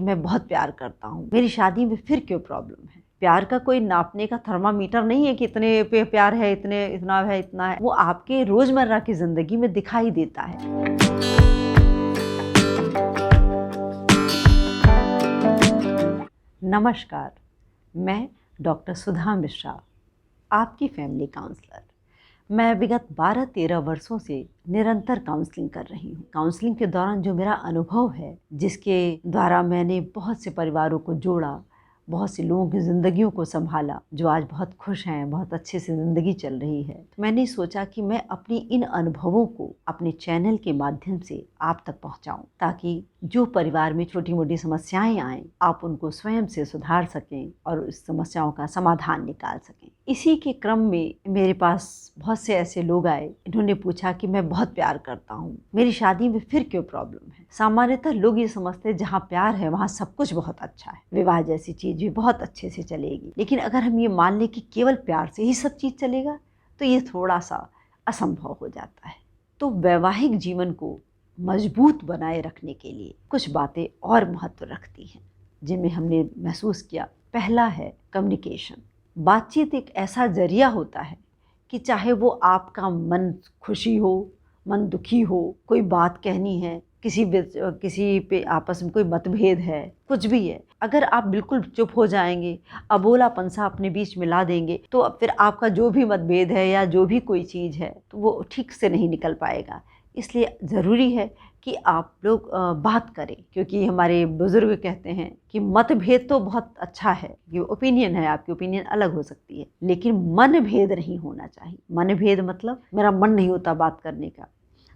मैं बहुत प्यार करता हूँ, मेरी शादी में फिर क्यों प्रॉब्लम है। प्यार का कोई नापने का थर्मामीटर नहीं है कि इतने पे प्यार है, इतना है, इतना है। वो आपके रोजमर्रा की जिंदगी में दिखाई देता है। नमस्कार, मैं डॉक्टर सुधा मिश्रा, आपकी फैमिली काउंसलर। मैं विगत 12-13 वर्षों से निरंतर काउंसलिंग कर रही हूँ। काउंसलिंग के दौरान जो मेरा अनुभव है, जिसके द्वारा मैंने बहुत से परिवारों को जोड़ा, बहुत से लोगों की ज़िंदगियों को संभाला, जो आज बहुत खुश हैं, बहुत अच्छे से ज़िंदगी चल रही है। तो मैंने सोचा कि मैं अपनी इन अनुभवों को अपने चैनल के माध्यम से आप तक पहुँचाऊँ, ताकि जो परिवार में छोटी मोटी समस्याएं आएँ, आप उनको स्वयं से सुधार सकें और उस समस्याओं का समाधान निकाल सकें। इसी के क्रम में मेरे पास बहुत से ऐसे लोग आए, इन्होंने पूछा कि मैं बहुत प्यार करता हूँ, मेरी शादी में फिर क्यों प्रॉब्लम है। सामान्यतः लोग ये समझते हैं जहाँ प्यार है वहाँ सब कुछ बहुत अच्छा है, विवाह जैसी चीज़ भी बहुत अच्छे से चलेगी। लेकिन अगर हम ये मान लें कि केवल प्यार से ही सब चीज़ चलेगा, तो ये थोड़ा सा असंभव हो जाता है। तो वैवाहिक जीवन को मजबूत बनाए रखने के लिए कुछ बातें और महत्व रखती हैं, जिनमें हमने महसूस किया। पहला है कम्युनिकेशन। बातचीत एक ऐसा जरिया होता है कि चाहे वो आपका मन खुशी हो, मन दुखी हो, कोई बात कहनी है, किसी पे आपस में कोई मतभेद है, कुछ भी है, अगर आप बिल्कुल चुप हो जाएंगे, अबोलापन सा अपने बीच मिला देंगे, तो फिर आपका जो भी मतभेद है या जो भी कोई चीज़ है, तो वो ठीक से नहीं निकल पाएगा। इसलिए ज़रूरी है कि आप लोग बात करें, क्योंकि हमारे बुज़ुर्ग कहते हैं कि मतभेद तो बहुत अच्छा है, ये ओपिनियन है, आपकी ओपिनियन अलग हो सकती है, लेकिन मनभेद नहीं होना चाहिए। मनभेद मतलब मेरा मन नहीं होता बात करने का,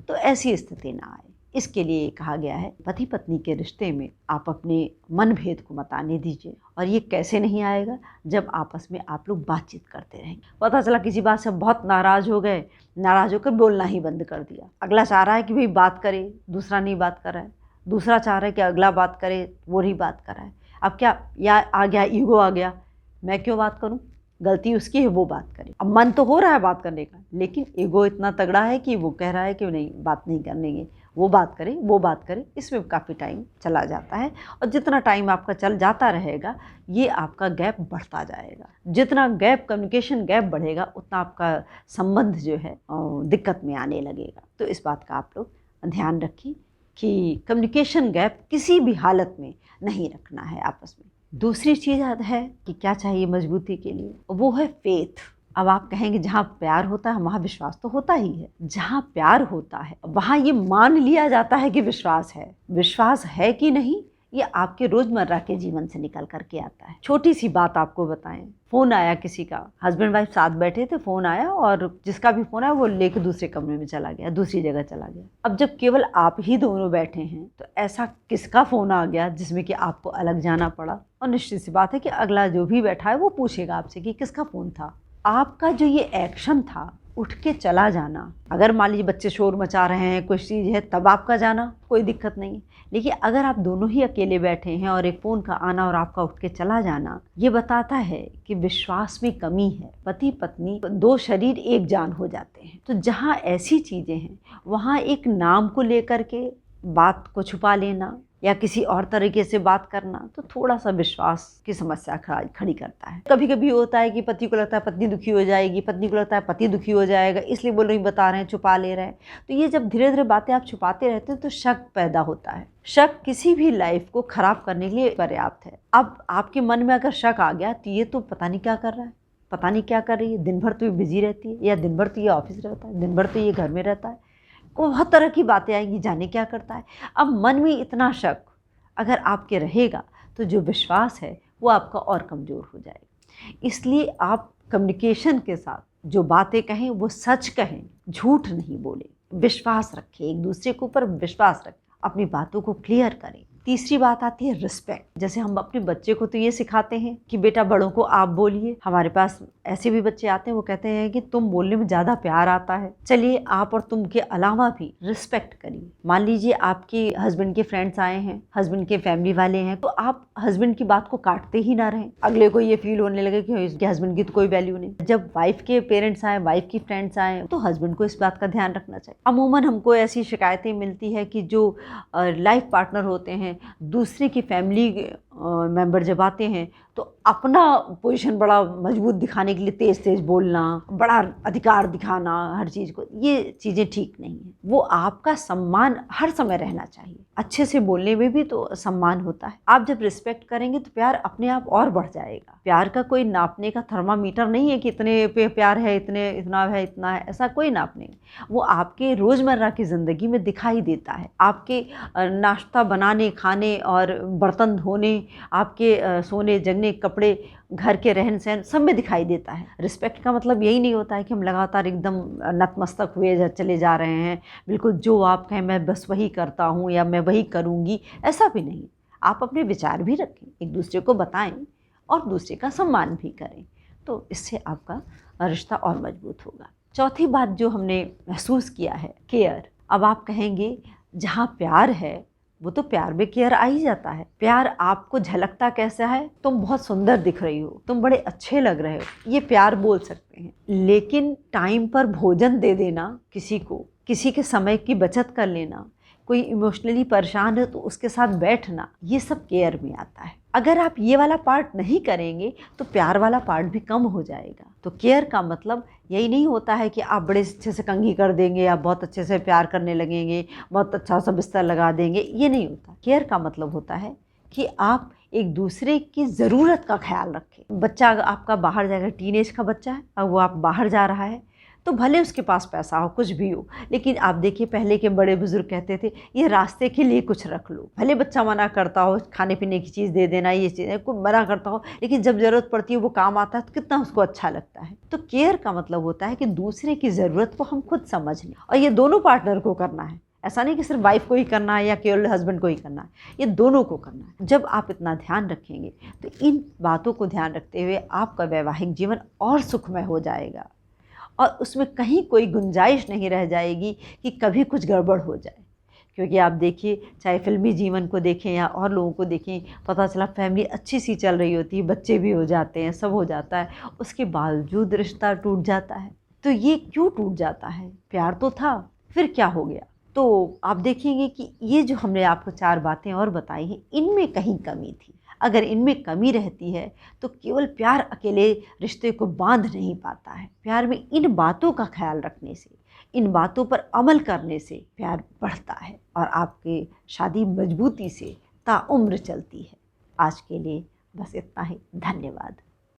तो ऐसी स्थिति ना आए। इसके लिए कहा गया है, पति पत्नी के रिश्ते में आप अपने मनभेद को मत आने दीजिए। और ये कैसे नहीं आएगा, जब आपस में आप लोग बातचीत करते रहेंगे। पता चला किसी बात से बहुत नाराज़ हो गए, नाराज़ होकर बोलना ही बंद कर दिया। अगला चाह रहा है कि भाई बात करे, दूसरा नहीं बात कर रहा है, दूसरा चाह रहा है कि अगला बात करे, वो नहीं बात कर रहा है। अब क्या या आ गया, ईगो आ गया, मैं क्यों बात करूं, गलती उसकी है, वो बात करे। अब मन तो हो रहा है बात करने का, लेकिन ईगो इतना तगड़ा है कि वो कह रहा है कि नहीं, बात नहीं करने, वो बात करे, वो बात करे। इसमें काफ़ी टाइम चला जाता है, और जितना टाइम आपका चल जाता रहेगा, ये आपका गैप बढ़ता जाएगा। जितना गैप, कम्युनिकेशन गैप बढ़ेगा, उतना आपका संबंध जो है दिक्कत में आने लगेगा। तो इस बात का आप लोग ध्यान रखें कि कम्युनिकेशन गैप किसी भी हालत में नहीं रखना है आपस में। दूसरी चीज़ है कि क्या चाहिए मजबूती के लिए, वो है फेथ। अब आप कहेंगे जहाँ प्यार होता है वहाँ विश्वास तो होता ही है। जहाँ प्यार होता है वहाँ ये मान लिया जाता है कि विश्वास है। विश्वास है कि नहीं, ये आपके रोजमर्रा के जीवन से निकल करके आता है। छोटी सी बात आपको बताएं, फ़ोन आया किसी का, हस्बैंड वाइफ साथ बैठे थे, फ़ोन आया और जिसका भी फ़ोन आया वो लेके दूसरे कमरे में चला गया, दूसरी जगह चला गया। अब जब केवल आप ही दोनों बैठे हैं, तो ऐसा किसका फ़ोन आ गया जिसमें कि आपको अलग जाना पड़ा। और निश्चित सी बात है कि अगला जो भी बैठा है वो पूछेगा आपसे कि किसका फ़ोन था। आपका जो ये एक्शन था, उठ के चला जाना, अगर मान लीजिए बच्चे शोर मचा रहे हैं, कुछ चीज़ है, तब आपका जाना कोई दिक्कत नहीं। लेकिन अगर आप दोनों ही अकेले बैठे हैं और एक फ़ोन का आना और आपका उठ के चला जाना, ये बताता है कि विश्वास में कमी है। पति पत्नी दो शरीर एक जान हो जाते हैं। तो जहाँ ऐसी चीज़ें हैं, वहाँ एक नाम को लेकर के बात को छुपा लेना या किसी और तरीके से बात करना, तो थोड़ा सा विश्वास की समस्या खड़ी करता है। कभी कभी होता है कि पति को लगता है पत्नी दुखी हो जाएगी, पत्नी को लगता है पति दुखी हो जाएगा, इसलिए बोल रही बता रहे हैं, छुपा ले रहे हैं। तो ये जब धीरे धीरे बातें आप छुपाते रहते हैं, तो शक पैदा होता है। शक किसी भी लाइफ को खराब करने के लिए पर्याप्त है। अब आपके मन में अगर शक आ गया, तो ये तो पता नहीं क्या कर रहा है, पता नहीं क्या कर रही है, दिन भर तो ये बिजी रहती है, या दिन भर तो ये ऑफिस रहता है, दिन भर तो ये घर में रहता है, बहुत तरह की बातें आएंगी, जाने क्या करता है। अब मन में इतना शक अगर आपके रहेगा, तो जो विश्वास है वो आपका और कमज़ोर हो जाएगा। इसलिए आप कम्युनिकेशन के साथ जो बातें कहें वो सच कहें, झूठ नहीं बोलें, विश्वास रखें, एक दूसरे के ऊपर विश्वास रखें, अपनी बातों को क्लियर करें। तीसरी बात आती है रिस्पेक्ट। जैसे हम अपने बच्चे को तो ये सिखाते हैं कि बेटा बड़ों को आप बोलिए। हमारे पास ऐसे भी बच्चे आते हैं, वो कहते हैं कि तुम बोलने में ज़्यादा प्यार आता है। चलिए, आप और तुम के अलावा भी रिस्पेक्ट करिए। मान लीजिए आपके हस्बैंड के फ्रेंड्स आए हैं, हस्बैंड के फैमिली वाले हैं, तो आप हस्बैंड की बात को काटते ही ना रहें। अगले को ये फील होने लगे कि इसके हस्बैंड की तो कोई वैल्यू नहीं। जब वाइफ के पेरेंट्स आए, वाइफ की फ्रेंड्स आए, तो हस्बैंड को इस बात का ध्यान रखना चाहिए। अमूमन हमको ऐसी शिकायतें मिलती है कि जो लाइफ पार्टनर होते हैं हैं, दूसरे की फैमिली मेंबर जब आते हैं तो अपना पोजीशन बड़ा मजबूत दिखाने के लिए तेज़ तेज़ बोलना, बड़ा अधिकार दिखाना हर चीज़ को, ये चीज़ें ठीक नहीं है। वो आपका सम्मान हर समय रहना चाहिए। अच्छे से बोलने में भी तो सम्मान होता है। आप जब रिस्पेक्ट करेंगे तो प्यार अपने आप और बढ़ जाएगा। प्यार का कोई नापने का थर्मामीटर नहीं है कि इतने पे प्यार है, इतना है, इतना है, ऐसा कोई नाप नहीं। वो आपके रोज़मर्रा की ज़िंदगी में दिखाई देता है। आपके नाश्ता बनाने, खाने और बर्तन धोने, आपके सोने जगने, कपड़े, घर के रहन सहन सब में दिखाई देता है। रिस्पेक्ट का मतलब यही नहीं होता है कि हम लगातार एकदम नतमस्तक हुए चले जा रहे हैं, बिल्कुल जो आप कहें मैं बस वही करता हूँ या मैं वही करूँगी, ऐसा भी नहीं। आप अपने विचार भी रखें, एक दूसरे को बताएं और दूसरे का सम्मान भी करें, तो इससे आपका रिश्ता और मजबूत होगा। चौथी बात जो हमने महसूस किया है, केयर। अब आप कहेंगे जहाँ प्यार है वो तो प्यार में केयर आ ही जाता है। प्यार आपको झलकता कैसा है, तुम बहुत सुंदर दिख रही हो, तुम बड़े अच्छे लग रहे हो, ये प्यार बोल सकते हैं। लेकिन टाइम पर भोजन दे देना किसी को, किसी के समय की बचत कर लेना, कोई इमोशनली परेशान है तो उसके साथ बैठना, ये सब केयर में आता है। अगर आप ये वाला पार्ट नहीं करेंगे तो प्यार वाला पार्ट भी कम हो जाएगा। तो केयर का मतलब यही नहीं होता है कि आप बड़े अच्छे से कंघी कर देंगे, आप बहुत अच्छे से प्यार करने लगेंगे, बहुत अच्छा सा बिस्तर लगा देंगे, ये नहीं होता। केयर का मतलब होता है कि आप एक दूसरे की ज़रूरत का ख्याल रखें। बच्चा आपका बाहर जाएगा, टीनेज का बच्चा है, अब वो आप बाहर जा रहा है तो भले उसके पास पैसा हो, कुछ भी हो, लेकिन आप देखिए पहले के बड़े बुजुर्ग कहते थे ये रास्ते के लिए कुछ रख लो। भले बच्चा मना करता हो, खाने पीने की चीज़ दे देना, ये चीज़ कोई मना करता हो, लेकिन जब ज़रूरत पड़ती है वो काम आता है तो कितना उसको अच्छा लगता है। तो केयर का मतलब होता है कि दूसरे की ज़रूरत को हम खुद समझ लें, और ये दोनों पार्टनर को करना है। ऐसा नहीं कि सिर्फ वाइफ को ही करना है या केवल हस्बैंड को ही करना है, ये दोनों को करना है। जब आप इतना ध्यान रखेंगे तो इन बातों को ध्यान रखते हुए आपका वैवाहिक जीवन और सुखमय हो जाएगा, और उसमें कहीं कोई गुंजाइश नहीं रह जाएगी कि कभी कुछ गड़बड़ हो जाए। क्योंकि आप देखिए, चाहे फिल्मी जीवन को देखें या और लोगों को देखें, पता चला फैमिली अच्छी सी चल रही होती है, बच्चे भी हो जाते हैं, सब हो जाता है, उसके बावजूद रिश्ता टूट जाता है। तो ये क्यों टूट जाता है? प्यार तो था, फिर क्या हो गया? तो आप देखेंगे कि ये जो हमने आपको 4 बातें और बताई हैं, इनमें कहीं कमी थी। अगर इनमें कमी रहती है तो केवल प्यार अकेले रिश्ते को बांध नहीं पाता है। प्यार में इन बातों का ख्याल रखने से, इन बातों पर अमल करने से प्यार बढ़ता है और आपकी शादी मजबूती से ताउम्र चलती है। आज के लिए बस इतना ही। धन्यवाद।